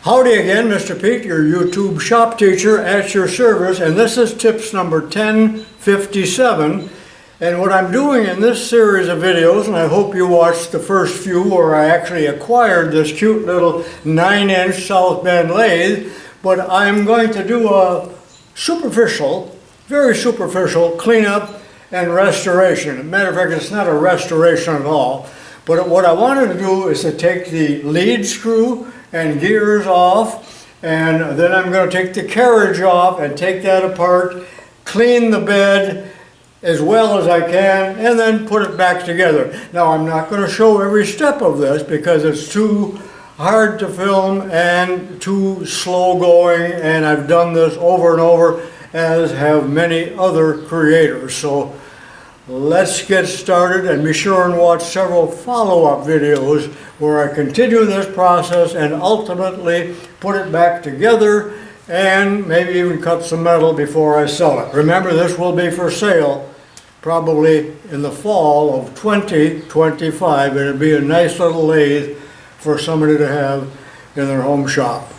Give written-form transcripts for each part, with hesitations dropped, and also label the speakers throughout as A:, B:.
A: Howdy again, Mr. Pete, your YouTube shop teacher at your service, and this is tips number 1057. And what I'm doing in this series of videos, and I hope you watched the first few where I actually acquired this cute little 9-inch South Bend lathe, but I'm going to do a superficial, very superficial cleanup and restoration. As a matter of fact, it's not a restoration at all. But what I wanted to do is to take the lead screw and gears off, and then I'm going to take the carriage off and take that apart, clean the bed as well as I can, and then put it back together. Now, I'm not going to show every step of this because it's too hard to film and too slow going, and I've done this over and over, as have many other creators. So let's get started, and be sure and watch several follow-up videos where I continue this process and ultimately put it back together and maybe even cut some metal before I sell it. Remember, this will be for sale probably in the fall of 2025, and it'll be a nice little lathe for somebody to have in their home shop.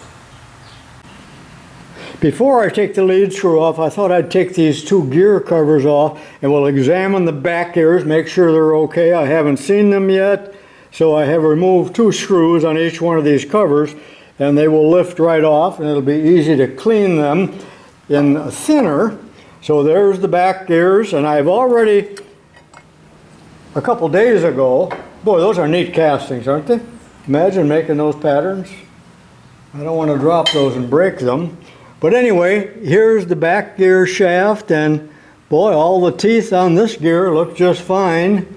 A: Before I take the lead screw off, I thought I'd take these two gear covers off, and we'll examine the back gears, make sure they're okay. I haven't seen them yet, so I have removed two screws on each one of these covers, and they will lift right off, and it'll be easy to clean them in thinner. So there's the back gears, and I've already, a couple days ago, boy, those are neat castings, aren't they? Imagine making those patterns. I don't want to drop those and break them. But anyway, here's the back gear shaft, and boy, all the teeth on this gear look just fine,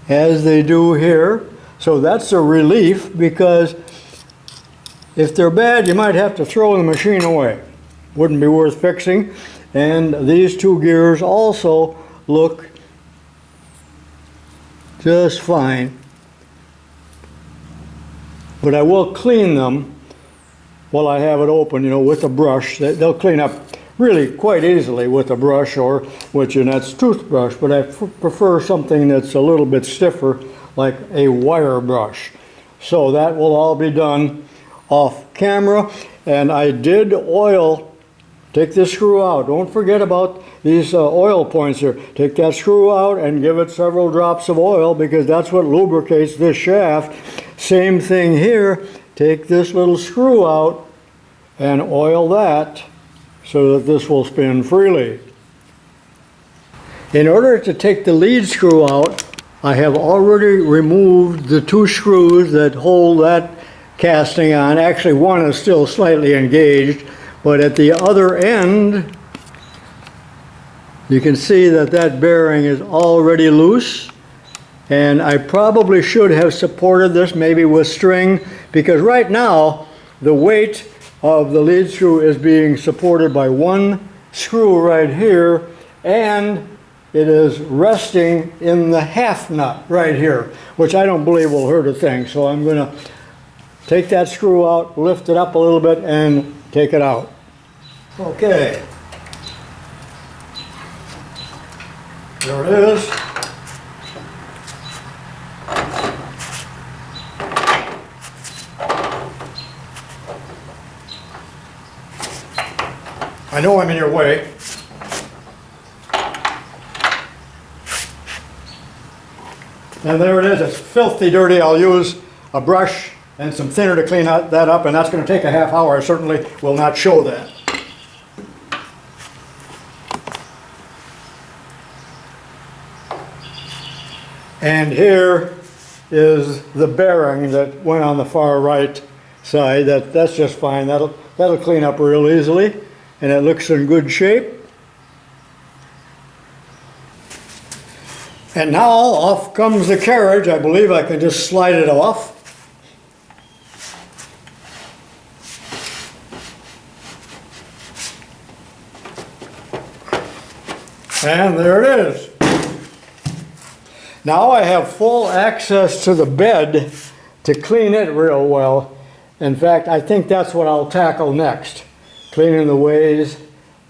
A: as they do here. So that's a relief, because if they're bad, you might have to throw the machine away. Wouldn't be worth fixing. And these two gears also look just fine. But I will clean them while I have it open, you know, with a brush. They'll clean up really quite easily with a brush or with Jeanette's toothbrush, but I prefer something that's a little bit stiffer, like a wire brush. So that will all be done off camera. And I did oil, take this screw out. Don't forget about these oil points here. Take that screw out and give it several drops of oil, because that's what lubricates this shaft. Same thing here. Take this little screw out and oil that so that this will spin freely. In order to take the lead screw out, I have already removed the two screws that hold that casting on. Actually, one is still slightly engaged, but at the other end, you can see that that bearing is already loose. And I probably should have supported this maybe with string, because right now the weight of the lead screw is being supported by one screw right here, and it is resting in the half nut right here, which I don't believe will hurt a thing. So I'm going to take that screw out, lift it up a little bit, and take it out. Okay. There it is. I know I'm in your way. And there it is. It's filthy dirty. I'll use a brush and some thinner to clean that up, and that's going to take a half hour. I certainly will not show that. And here is the bearing that went on the far right side. That's just fine. That'll clean up real easily. And it looks in good shape. And now off comes the carriage. I believe I can just slide it off. And there it is. Now I have full access to the bed to clean it real well. In fact, I think that's what I'll tackle next. Cleaning the ways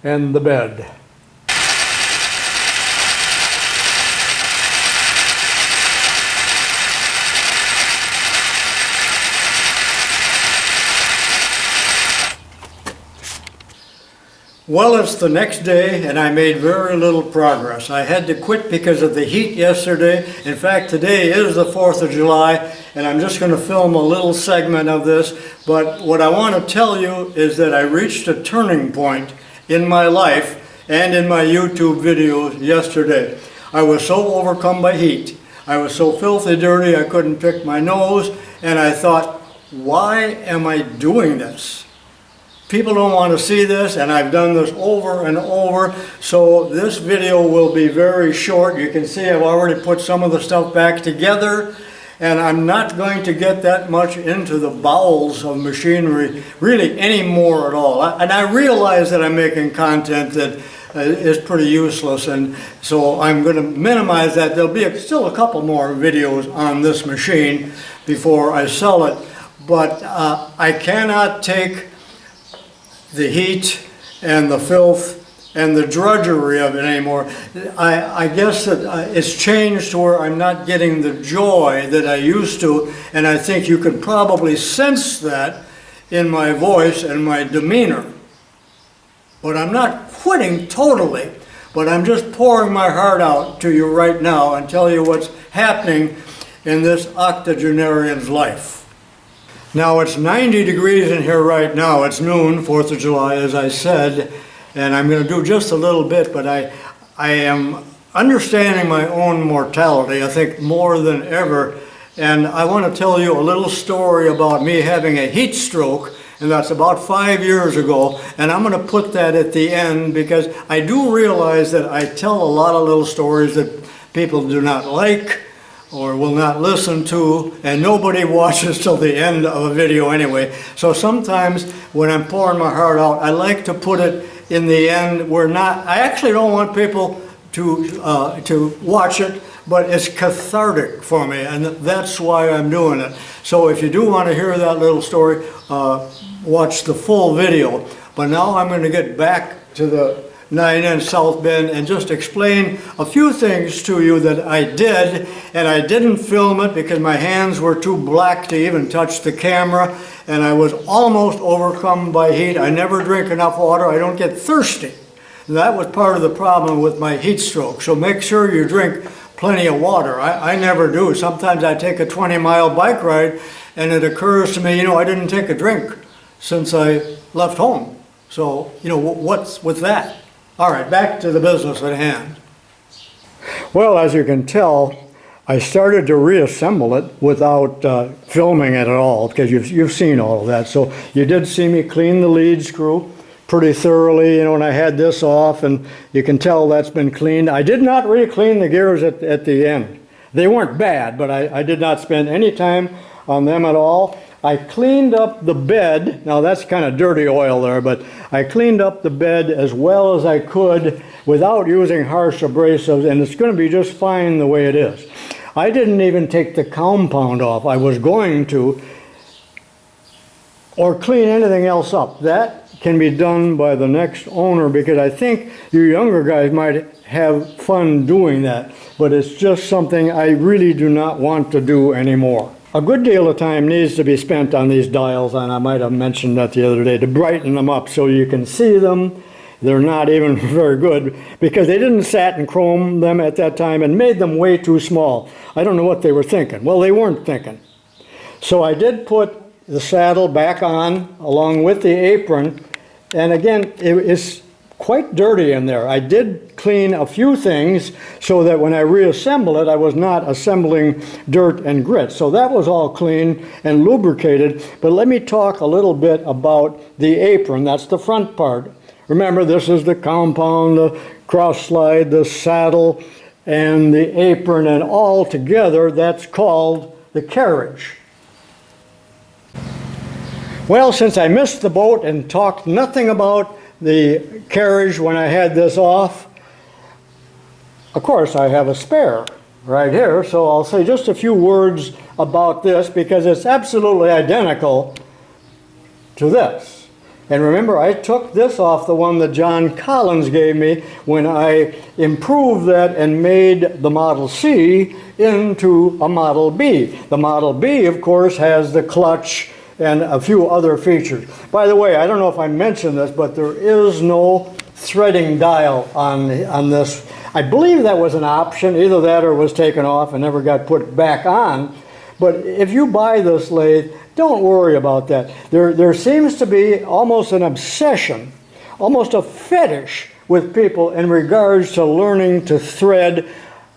A: and the bed. Well, it's the next day and I made very little progress. I had to quit because of the heat yesterday. In fact, today is the 4th of July and I'm just going to film a little segment of this. But what I want to tell you is that I reached a turning point in my life and in my YouTube videos yesterday. I was so overcome by heat. I was so filthy dirty I couldn't pick my nose, and I thought, why am I doing this? People don't want to see this, and I've done this over and over, so this video will be very short. You can see I've already put some of the stuff back together, and I'm not going to get that much into the bowels of machinery really anymore at all. And I realize that I'm making content that is pretty useless, and so I'm going to minimize that. There'll be still a couple more videos on this machine before I sell it, but I cannot take the heat and the filth and the drudgery of it anymore. I guess that it's changed to where I'm not getting the joy that I used to, and I think you can probably sense that in my voice and my demeanor. But I'm not quitting totally, but I'm just pouring my heart out to you right now and tell you what's happening in this octogenarian's life. Now it's 90 degrees in here right now. It's noon, 4th of July, as I said, and I'm going to do just a little bit, but I am understanding my own mortality, I think, more than ever, and I want to tell you a little story about me having a heat stroke, and that's about 5 years ago, and I'm going to put that at the end because I do realize that I tell a lot of little stories that people do not like or will not listen to, and nobody watches till the end of a video anyway. So sometimes when I'm pouring my heart out, I like to put it in the end. I actually don't want people to watch it, but it's cathartic for me, and that's why I'm doing it. So if you do want to hear that little story, watch the full video. But now I'm going to get back to the 9-inch South Bend and just explain a few things to you that I did, and I didn't film it because my hands were too black to even touch the camera, and I was almost overcome by heat. I never drink enough water. I don't get thirsty. And that was part of the problem with my heat stroke. So make sure you drink plenty of water. I never do. Sometimes I take a 20-mile bike ride and it occurs to me, you know, I didn't take a drink since I left home. So, you know, what's with that? All right, back to the business at hand. Well, as you can tell, I started to reassemble it without filming it at all, because you've seen all of that. So you did see me clean the lead screw pretty thoroughly, you know, and I had this off, and you can tell that's been cleaned. I did not re-clean the gears at the end. They weren't bad, but I did not spend any time on them at all. I cleaned up the bed. Now that's kind of dirty oil there, but I cleaned up the bed as well as I could without using harsh abrasives, and it's going to be just fine the way it is. I didn't even take the compound off. I was going to, or clean anything else up. That can be done by the next owner, because I think you younger guys might have fun doing that, but it's just something I really do not want to do anymore. A good deal of time needs to be spent on these dials, and I might have mentioned that the other day, to brighten them up so you can see them. They're not even very good because they didn't satin chrome them at that time and made them way too small. I don't know what they were thinking. Well, they weren't thinking. So I did put the saddle back on along with the apron, and again, it's quite dirty in there. I did clean a few things so that when I reassemble it, I was not assembling dirt and grit. So that was all clean and lubricated. But let me talk a little bit about the apron. That's the front part. Remember, this is the compound, the cross slide, the saddle, and the apron, and all together that's called the carriage. Well, since I missed the boat and talked nothing about the carriage when I had this off, of course I have a spare right here, so I'll say just a few words about this because it's absolutely identical to this. And remember, I took this off the one that John Collins gave me when I improved that and made the Model C into a Model B. The Model B, of course, has the clutch and a few other features. By the way, I don't know if I mentioned this, but there is no threading dial on this. I believe that was an option, either that or was taken off and never got put back on. But if you buy this lathe, don't worry about that. There seems to be almost an obsession, almost a fetish with people in regards to learning to thread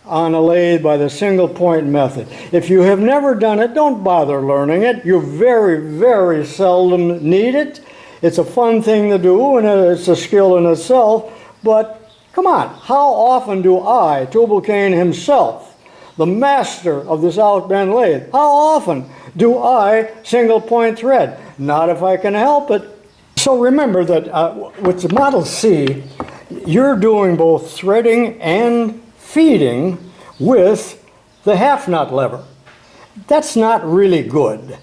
A: on a lathe by the single point method. If you have never done it, don't bother learning it. You very, very seldom need it. It's a fun thing to do, and it's a skill in itself, but come on, how often do I, tubalcain himself, the master of this outbend lathe, how often do I single point thread? Not if I can help it. So remember that with the Model C, you're doing both threading and feeding with the half nut lever. That's not really good.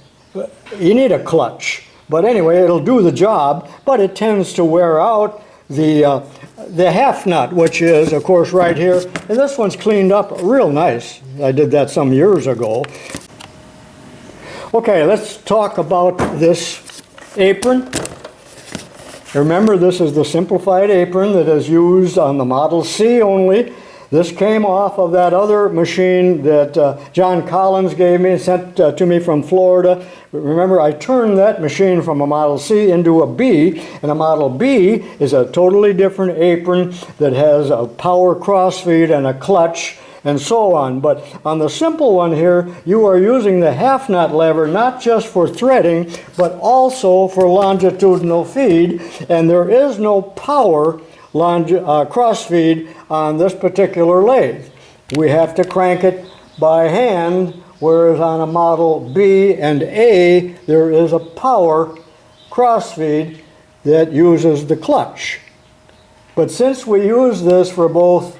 A: You need a clutch. But anyway, it'll do the job, but it tends to wear out the half nut, which is, of course, right here. And this one's cleaned up real nice. I did that some years ago. Okay, let's talk about this apron. Remember, this is the simplified apron that is used on the Model C only. This came off of that other machine that John Collins gave me, sent to me from Florida. Remember, I turned that machine from a Model C into a B, and a Model B is a totally different apron that has a power crossfeed and a clutch and so on. But on the simple one here, you are using the half nut lever not just for threading, but also for longitudinal feed, and there is no power crossfeed on this particular lathe. We have to crank it by hand, whereas on a Model B and A, there is a power crossfeed that uses the clutch. But since we use this for both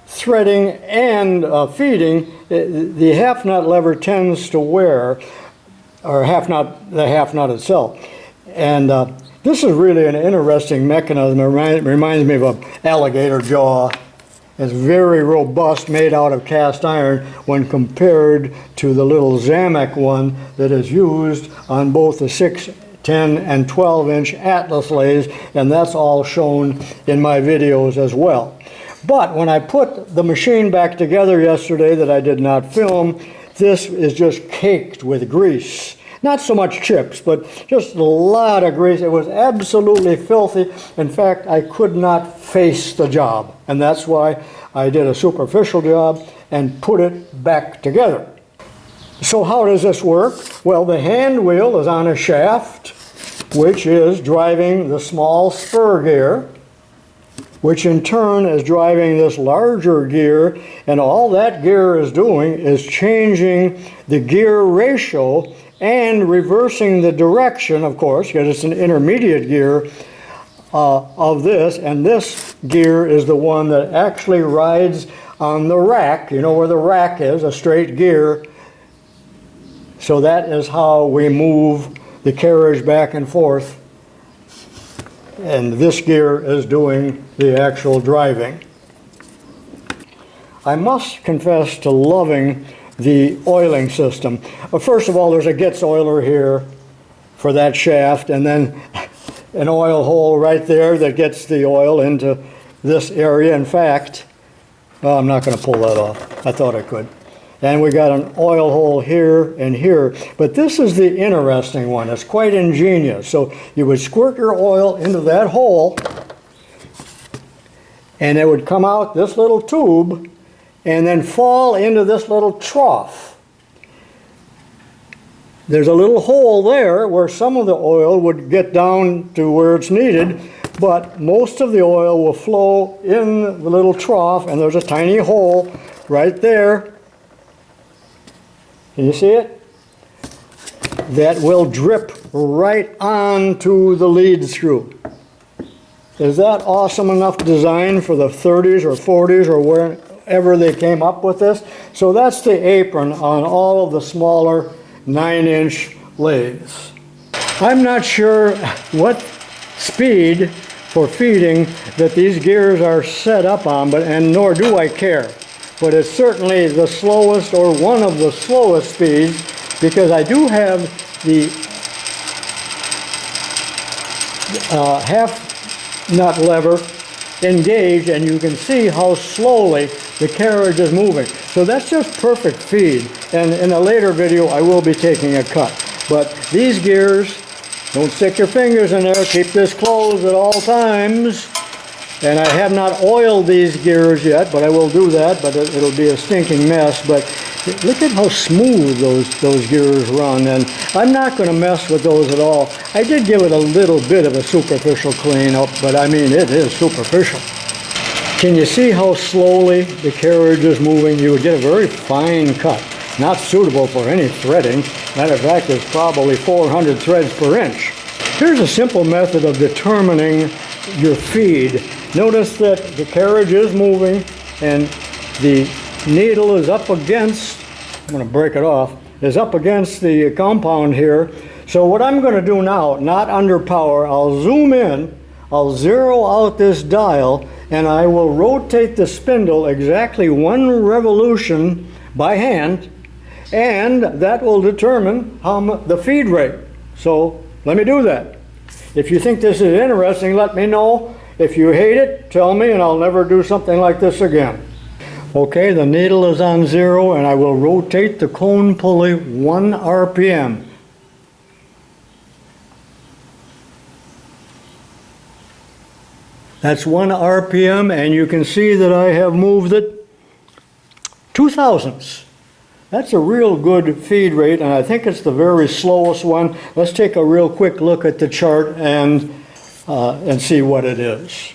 A: threading and feeding, the half nut lever tends to wear, or the half nut itself. And this is really an interesting mechanism. It reminds me of an alligator jaw. It's very robust, made out of cast iron when compared to the little Zamek one that is used on both the 6, 10, and 12-inch Atlas lathes, and that's all shown in my videos as well. But when I put the machine back together yesterday that I did not film, this is just caked with grease. Not so much chips, but just a lot of grease. It was absolutely filthy. In fact, I could not face the job. And that's why I did a superficial job and put it back together. So how does this work? Well, the hand wheel is on a shaft, which is driving the small spur gear, which in turn is driving this larger gear, and all that gear is doing is changing the gear ratio and reversing the direction, of course, because it's an intermediate gear of this, and this gear is the one that actually rides on the rack. You know where the rack is, a straight gear. So that is how we move the carriage back and forth, and this gear is doing the actual driving. I must confess to loving the oiling system. First of all, there's a Getz oiler here for that shaft, and then an oil hole right there that gets the oil into this area. In fact, well, I'm not going to pull that off. I thought I could. And we got an oil hole here and here. But this is the interesting one. It's quite ingenious. So you would squirt your oil into that hole, and it would come out this little tube and then fall into this little trough. There's a little hole there where some of the oil would get down to where it's needed, but most of the oil will flow in the little trough, and there's a tiny hole right there. Can you see it? That will drip right onto the lead screw. Is that awesome enough design for the 30s or 40s or wherever they came up with this? So that's the apron on all of the smaller 9-inch lathes. I'm not sure what speed for feeding that these gears are set up on, and nor do I care. But it's certainly the slowest, or one of the slowest speeds, because I do have the nut lever engaged, and you can see how slowly the carriage is moving. So that's just perfect feed. And in a later video, I will be taking a cut. But these gears, don't stick your fingers in there. Keep this closed at all times. And I have not oiled these gears yet, but I will do that. But it'll be a stinking mess. But look at how smooth those gears run. And I'm not going to mess with those at all. I did give it a little bit of a superficial clean up, but I mean, it is superficial. Can you see how slowly the carriage is moving? You would get a very fine cut. Not suitable for any threading. Matter of fact, there's probably 400 threads per inch. Here's a simple method of determining your feed. Notice that the carriage is moving and the needle is up against, I'm going to break it off, is up against the compound here. So what I'm going to do now, not under power, I'll zoom in, I'll zero out this dial, and I will rotate the spindle exactly one revolution by hand, and that will determine the feed rate. So let me do that. If you think this is interesting, let me know. If you hate it, tell me, and I'll never do something like this again. Okay, the needle is on 0, and I will rotate the cone pulley 1 RPM. That's 1 RPM, and you can see that I have moved it 2 thousandths. That's a real good feed rate, and I think it's the very slowest one. Let's take a real quick look at the chart and see what it is.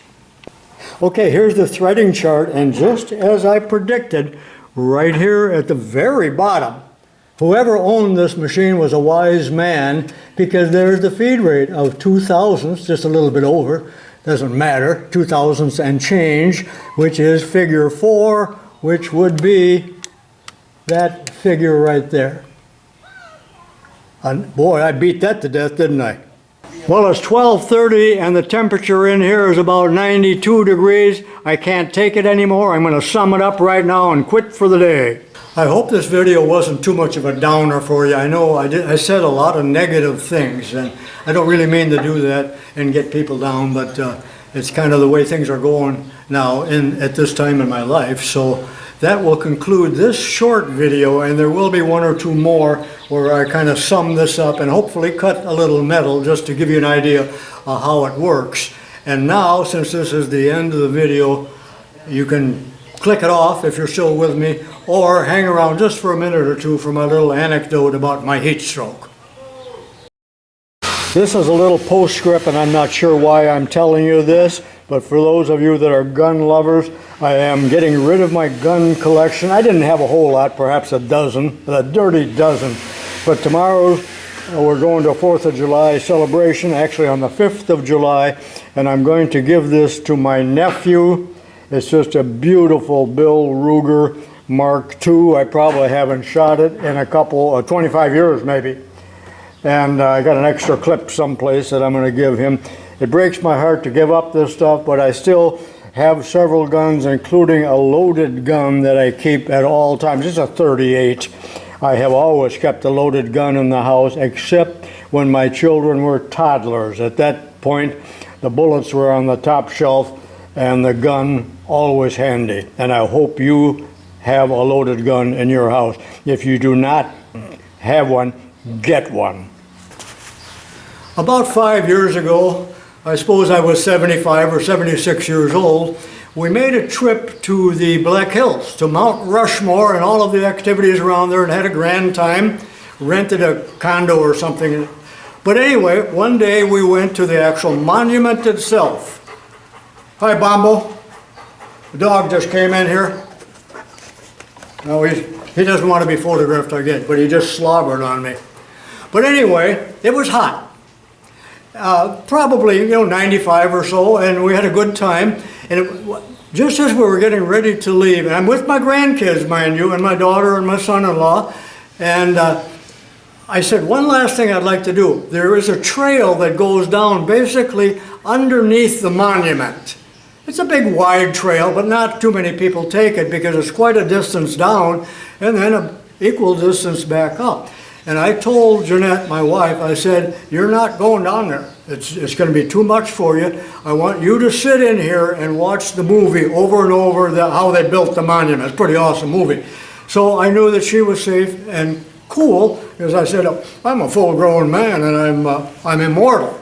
A: Okay, here's the threading chart, and just as I predicted, right here at the very bottom, whoever owned this machine was a wise man, because there's the feed rate of 2 thousandths, just a little bit over, doesn't matter, 2 thousandths and change, which is figure 4, which would be that figure right there. And boy, I beat that to death, didn't I? Well, it's 12:30 and the temperature in here is about 92 degrees. I can't take it anymore. I'm going to sum it up right now and quit for the day. I hope this video wasn't too much of a downer for you. I know I said a lot of negative things, and I don't really mean to do that and get people down, but it's kind of the way things are going now at this time in my life. So that will conclude this short video, and there will be 1 or 2 more where I kind of sum this up and hopefully cut a little metal just to give you an idea of how it works. And now, since this is the end of the video, you can click it off if you're still with me, or hang around just for a minute or 2 for my little anecdote about my heat stroke. This is a little postscript, and I'm not sure why I'm telling you this, but for those of you that are gun lovers, I am getting rid of my gun collection. I didn't have a whole lot, perhaps a dozen, a dirty dozen. But tomorrow we're going to a 4th of July celebration, actually on the 5th of July, and I'm going to give this to my nephew. It's just a beautiful Bill Ruger Mark II. I probably haven't shot it in a couple, 25 years maybe. And I got an extra clip someplace that I'm going to give him. It breaks my heart to give up this stuff, but I still have several guns, including a loaded gun that I keep at all times. It's a 38. I have always kept a loaded gun in the house, except when my children were toddlers. At that point, the bullets were on the top shelf and the gun always handy. And I hope you have a loaded gun in your house. If you do not have one, get one. About 5 years ago, I suppose I was 75 or 76 years old, we made a trip to the Black Hills, to Mount Rushmore and all of the activities around there, and had a grand time, rented a condo or something. But anyway, one day we went to the actual monument itself. Hi, Bombo. The dog just came in here. No, he doesn't want to be photographed, I guess, but he just slobbered on me. But anyway, it was hot. Probably 95 or so, and we had a good time. And just as we were getting ready to leave, and I'm with my grandkids, mind you, and my daughter and my son-in-law, and I said, one last thing I'd like to do. There is a trail that goes down basically underneath the monument. It's a big wide trail, but not too many people take it because it's quite a distance down and then an equal distance back up. And I told Jeanette, my wife, I said, you're not going down there. It's going to be too much for you. I want you to sit in here and watch the movie over and over, how they built the monument. It's a pretty awesome movie. So I knew that she was safe and cool, because I said, I'm a full-grown man and I'm immortal.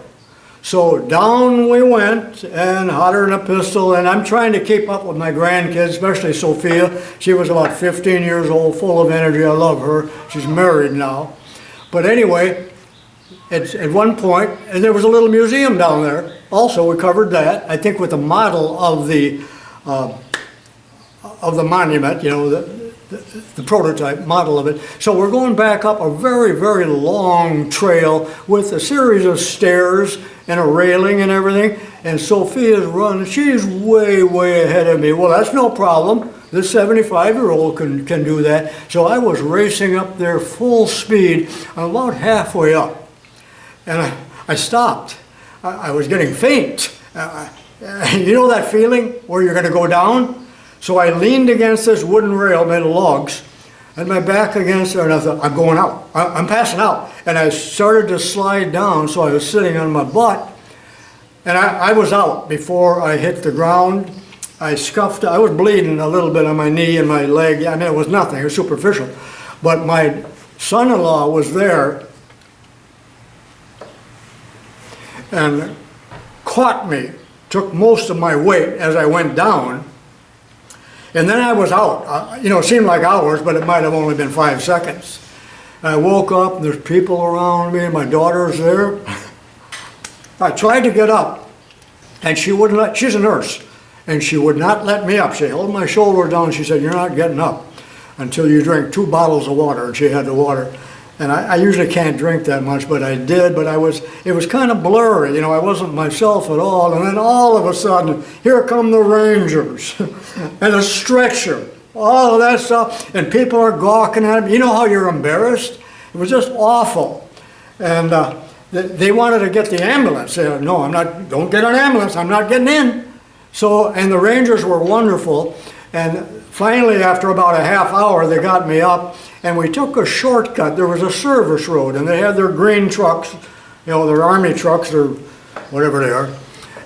A: So down we went, and hotter than a pistol, and I'm trying to keep up with my grandkids, especially Sophia. She was about 15 years old, full of energy. I love her. She's married now. But anyway, at one point, and there was a little museum down there. Also, we covered that, I think, with a model of the monument, you know, the prototype model of it. So we're going back up a very, very long trail with a series of stairs and a railing and everything. And Sophia's running. She's way, way ahead of me. Well, that's no problem. This 75-year-old can do that. So I was racing up there full speed. I'm about halfway up. And I stopped. I was getting faint. You know that feeling where you're going to go down? So I leaned against this wooden rail made of logs, and my back against there, and I thought, I'm going out. I'm passing out. And I started to slide down, so I was sitting on my butt, and I was out before I hit the ground. I scuffed, I was bleeding a little bit on my knee and my leg. I mean, it was nothing, it was superficial. But my son-in-law was there and caught me, took most of my weight as I went down. And then I was out. You know, it seemed like hours, but it might have only been 5 seconds. I woke up, and there's people around me, and my daughter's there. I tried to get up, and she wouldn't let, she's a nurse, and she would not let me up. She held my shoulder down, and she said, you're not getting up until you drink 2 bottles of water, and she had the water. And I usually can't drink that much, but I did, but it was kind of blurry, you know, I wasn't myself at all. And then all of a sudden, here come the Rangers and a stretcher, all of that stuff, and people are gawking at me. You know how you're embarrassed? It was just awful. And they wanted to get the ambulance. They said, no, I'm not, don't get an ambulance, I'm not getting in. So, and the Rangers were wonderful. And finally, after about a half hour, they got me up, and we took a shortcut. There was a service road, and they had their green trucks, you know, their army trucks or whatever they are.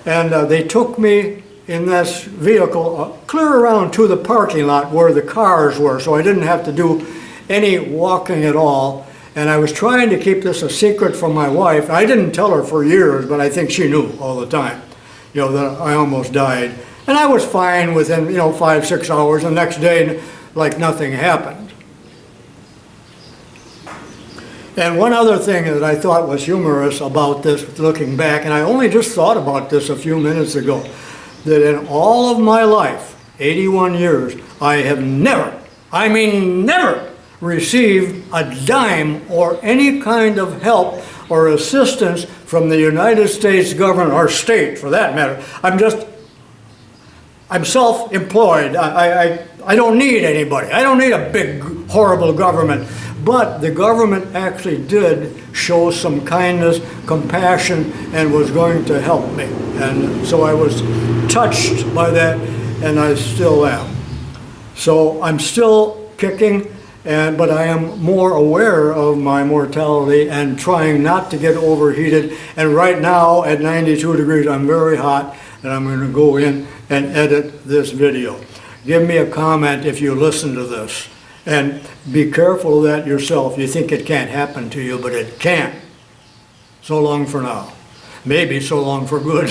A: And they took me in this vehicle clear around to the parking lot where the cars were, so I didn't have to do any walking at all. And I was trying to keep this a secret from my wife. I didn't tell her for years, but I think she knew all the time, you know, that I almost died. And I was fine within, you know, 5-6 hours. The next day, like nothing happened. And one other thing that I thought was humorous about this, looking back, and I only just thought about this a few minutes ago, that in all of my life, 81 years, I have never, I mean never, received a dime or any kind of help or assistance from the United States government, or state for that matter. I'm self-employed. I don't need anybody. I don't need a big, horrible government. But the government actually did show some kindness, compassion, and was going to help me. And so I was touched by that, and I still am. So I'm still kicking, but I am more aware of my mortality and trying not to get overheated. And right now at 92 degrees, I'm very hot, and I'm going to go in and edit this video. Give me a comment if you listen to this. And be careful of that yourself. You think it can't happen to you, but it can. So long for now. Maybe so long for good.